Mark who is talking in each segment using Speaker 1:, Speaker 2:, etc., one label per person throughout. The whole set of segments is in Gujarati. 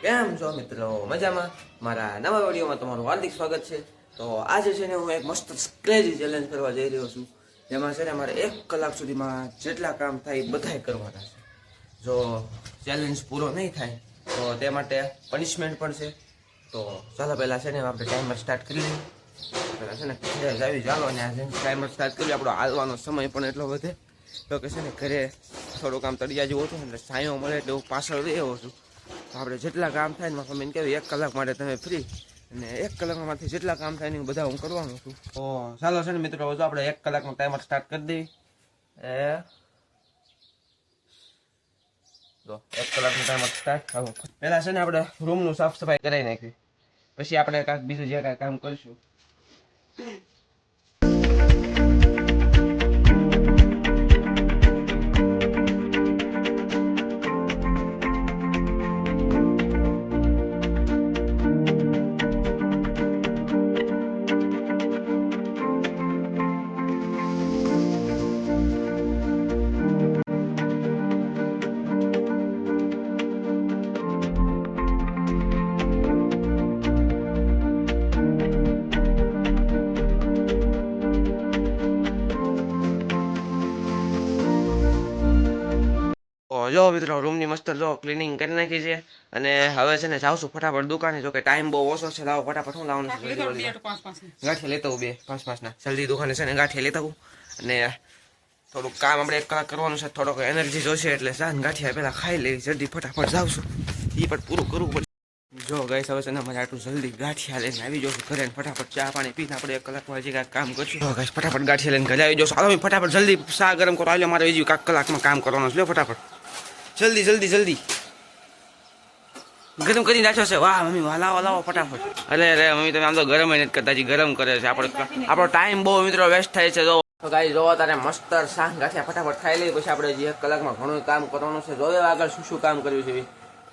Speaker 1: કેમ છો મિત્રો? મજામાં? મારા નવા વિડીયોમાં તમારું હાર્દિક સ્વાગત છે. તો આજે છે ને હું એક મસ્ત ક્રેઝી ચેલેન્જ કરવા જઈ રહ્યો છું. જેમાં છે ને મારે 1 કલાક સુધીમાં જેટલા કામ થાય એ બધાય કરવાના છે. જો ચેલેન્જ પૂરો નહીં થાય તો તે માટે પનિશમેન્ટ પણ છે. તો ચાલો પહેલાં છે ને આપણે ટાઈમર સ્ટાર્ટ કરી લઈએ. પહેલાં છે ને ઘરે આવી ચાલો અને આજે ટાઈમર સ્ટાર્ટ કરી આપણો હાલવાનો સમય પણ એટલો વધે. તો કે છે ને ઘરે થોડું કામ તળિયા જેવું હતું એટલે છાંયો મળે એટલે હું પાછળ રહ્યો છું. તો આપણે જેટલા કામ થાય ને મમ્મીને કહેવાય 1 કલાક માટે તમે ફ્રી અને 1 કલાકમાંથી જેટલા કામ થાય ને બધા હું કરવાનું છું. તો ચાલો છે ને મિત્રો જો આપણે 1 કલાકનો ટાઈમર સ્ટાર્ટ કરી દઈએ. તો 1 કલાકનો ટાઈમર સ્ટાર્ટ થાવ. પહેલાં છે ને આપણે રૂમનું સાફ સફાઈ કરાવી નાખી, પછી આપણે કાંઈક બીજું જે કાંઈ કામ કરીશું. જો મિત્રો રૂમની મસ્ત જો ક્લિનિંગ કરી નાખી છે અને હવે છે ને જાઉં છું ફટાફટ દુકાને. જો કે ટાઈમ બહુ ઓછો છે. લાવો ફટાફટ શું લાવવાનું છે? ગાંઠિયા લેતા હું 2-5 ના જલ્દી દુકાને છે ને ગાંઠિયા લેતા હું. અને થોડુંક કામ આપણે 1 કલાક કરવાનું છે. થોડોક એનર્જી જોશે એટલે સાંજ ગાંઠિયા પહેલાં ખાઈ લેવી. જલ્દી ફટાફટ જાઉં છું, એ પણ પૂરું કરવું પડશે. જો ગાઈસ હવે છે ને મારે આટલું જલ્દી ગાંઠિયા લઈને આવી જશું ઘરે. ફટાફટ ચા પાણી પીને આપણે 1 કલાકમાં હજી કાંઈક કામ કરશું. જો ગાઈસ ફટાફટ ગાંઠિયા લઈને ઘરે આવી જશું. હાલો ફટાફટ જલ્દી ચા ગરમ કરો. હાલો મારે હજી કાંઈક કલાકમાં કામ કરવાનું છે. ફટાફટ જલ્દી જલ્દી જલ્દી ગરમ કરી નાખ્યો છે. વાહ મમ્મી, વાહ લાવો લાવો ફટાફટ. અરે અરે મમ્મી તમે આમ તો ગરમ નથી કરતા, હજી ગરમ કરે છે. આપણો ટાઈમ બહુ મિત્રો વેસ્ટ થાય છે. જો ગાઈસ જોવો તારે મસ્ત શાક ગાંઠિયા ફટાફટ ખાઈ લઈએ, પછી આપણે હજી 1 કલાકમાં ઘણું કામ કરવાનું છે. જોયો આગળ શું શું કામ કર્યું છે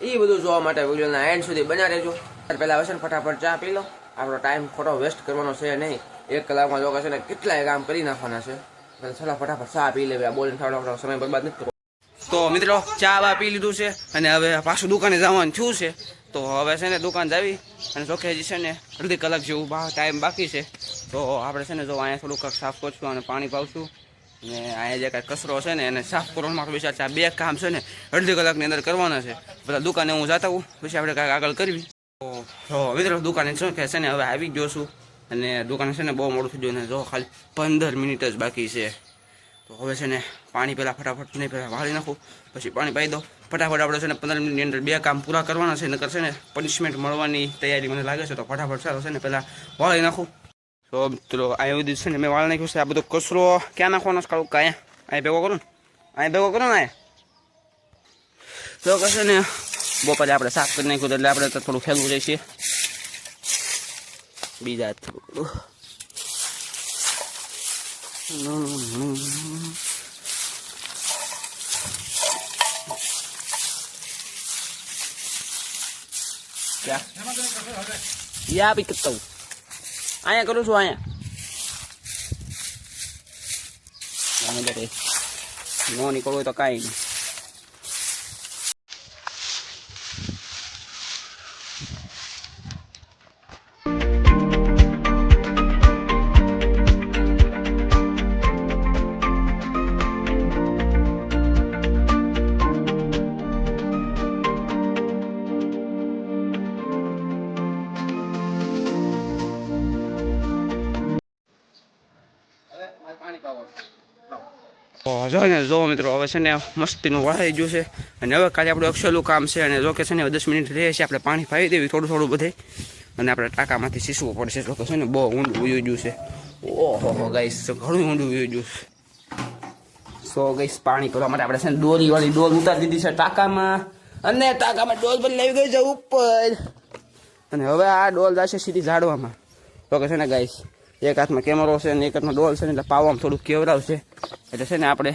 Speaker 1: એ બધું જોવા માટે વિડીયોના એન્ડ સુધી બન્યા રહેજો. પહેલાં હવે છે ને ફટાફટ ચા પી લો. આપણો ટાઈમ ખોટો વેસ્ટ કરવાનો છે નહીં. 1 કલાકમાં જો છે ને કેટલાય કામ કરી નાખવાના છે. ચાલો ફટાફટ ચા પી લેવા. બોલીને થોડો સમય બરબાદ નથી. તો મિત્રો ચા બા પી લીધું છે અને હવે પાછું દુકાને જવાનું થયું છે. તો હવે છે ને દુકાન જાવી અને ચોખ્ખે હજી છે ને અડધી કલાક જેવું ટાઈમ બાકી છે. તો આપણે છે ને જો અહીંયા થોડુંક સાફ કરશું અને પાણી પાવશું અને અહીંયા જે કાંઈ કચરો છે ને એને સાફ કરવાનો મારો વિચાર છે. આ 2 કામ છે ને અડધી કલાકની અંદર કરવાના છે. બધા દુકાને હું જતા હોઉં પછી આપણે કાંઈક આગળ કરવી. તો મિત્રો દુકાને શું કે છે ને હવે આવી ગયો છું અને દુકાને છે ને બહુ મોડું થઈ ગયું ને જો ખાલી 15 મિનિટ જ બાકી છે. તો હવે છે ને પાણી પહેલાં ફટાફટ નહીં પહેલાં વાળી નાખું, પછી પાણી પાઈ દો. ફટાફટ આપણે છે ને 15 મિનિટની અંદર 2 કામ પૂરા કરવાના છે. નકર છે ને પનિશમેન્ટ મળવાની તૈયારી મને લાગે છે. તો ફટાફટ ચાલો છે ને પહેલાં વાળી નાખું. તો મિત્રો અહીંયા સુધી છે ને મેં વાળી નાખ્યું છે. આ બધો કચરો ક્યાં નાખવાનો છે? કાળું કાંઈ અહીંયા ભેગો કરું ને, અહીંયા ભેગો કરો ને. તો કશે ને બપોરે આપણે સાફ કરી નાખ્યું એટલે આપણે તો થોડું ફેલવું જાય છે. બીજા થોડું યા બી કરતા હું અહીંયા કરું છું. અહીંયા નો નીકળવું હોય તો કાંઈ નહીં. જો મિત્રો હવે છે ને મસ્તીનું વળાઈ ગયું છે અને હવે કાલે આપણું અક્ષયલું કામ છે. અને જો કે છે ને 10 મિનિટ રહે છે. આપણે પાણી પાઈ દેવી થોડું થોડું બધે અને આપણે ટાંકામાંથી સીસવું પડશે. જો કે છે ને બહુ ઊંડું ઉયું ગયું છે. ઓહો ગાઈસ ઘણું ઊંડું ઉયું ગયું છે. સો ગાઈસ પાણી કરવા માટે આપણે છે ને દોરીવાળી ડોલ ઉતારી દીધી છે ટાંકામાં અને ટાંકામાં ડોલ પણ લઈ ગઈ છે ઉપર અને હવે આ ડોલ જશે સીધી ઝાડવામાં. તો કે છે ને ગાઈસ એક હાથમાં કેમેરો છે અને એક હાથમાં ડોલ છે ને એટલે પાવામાં થોડુંક કેવરાવશે. એટલે છે ને આપણે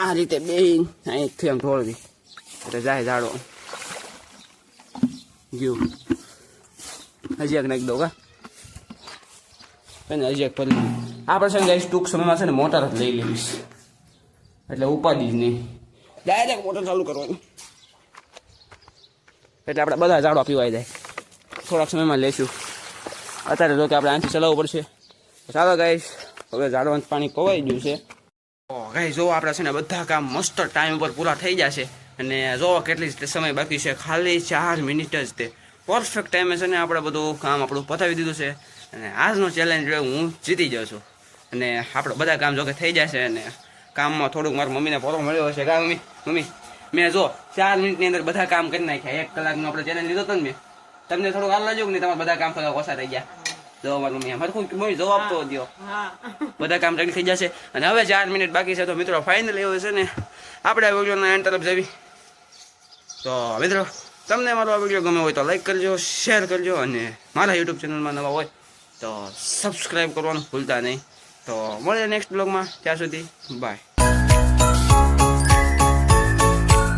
Speaker 1: આ રીતે બેન અહીંથી આમ ઢોળવી એટલે જાય ઝાડો ગયું. હજી એક નાખી દઉં કા હજી એક પડી. આપણે છે ને ગાઈસ ટૂંક સમયમાં છે ને મોટર જ લઈ લેવીશ એટલે ઉપાડી જ નહીં, ડાયરેક્ટ મોટર ચાલુ કરવાની. એટલે આપણે બધા ઝાડવા પીવાઈ જાય. થોડાક સમયમાં લેશું. અત્યારે જો કે આપણે આથી ચલાવવું પડશે. ચાલો ગાઈસ, હવે ઝાડવાનું પાણી પવાઈ ગયું છે. ગાઈસ જો આપણે છે ને બધા કામ મસ્ત ટાઈમ ઉપર પૂરા થઈ જશે. અને જો કેટલી સમય બાકી છે, ખાલી 4 મિનિટ જ તે પરફેક્ટ ટાઈમે છે ને આપણે બધું કામ આપણું પતાવી દીધું છે. અને આજનો ચેલેન્જ હું જીતી જાઉં છું. અને આપણે બધા કામ જો કે થઈ જશે. અને કામમાં થોડુંક મારી મમ્મીને પોરો મળ્યો હશે. કા મમ્મી મેં જો 4 મિનિટની અંદર બધા કામ કરી નાખ્યા. 1 કલાકનો આપણે ચેલેન્જ લીધો હતો ને મેં, તમને થોડુંક હાલ લાગ્યું કે નહીં? તમારા બધા કામ થોડા ઓછા થઈ ગયા. જો મારી મમ્મી અમારે કોઈ જવાબ તો દો. બધા કામ રેડી થઈ જશે. અને હવે 4 મિનિટ બાકી છે. તો મિત્રો ફાઇનલી એવું છે ને આપણે આ વિડીયોના એન્ડ તરફ જવી. તો મિત્રો તમને મારો આ વિડીયો ગમે હોય તો લાઈક કરજો, શેર કરજો. અને મારા યુટ્યુબ ચેનલમાં નવા હોય તો સબસ્ક્રાઈબ કરવાનું ભૂલતા નહીં. તો મળીએ નેક્સ્ટ બ્લોગમાં. ત્યાં સુધી બાય.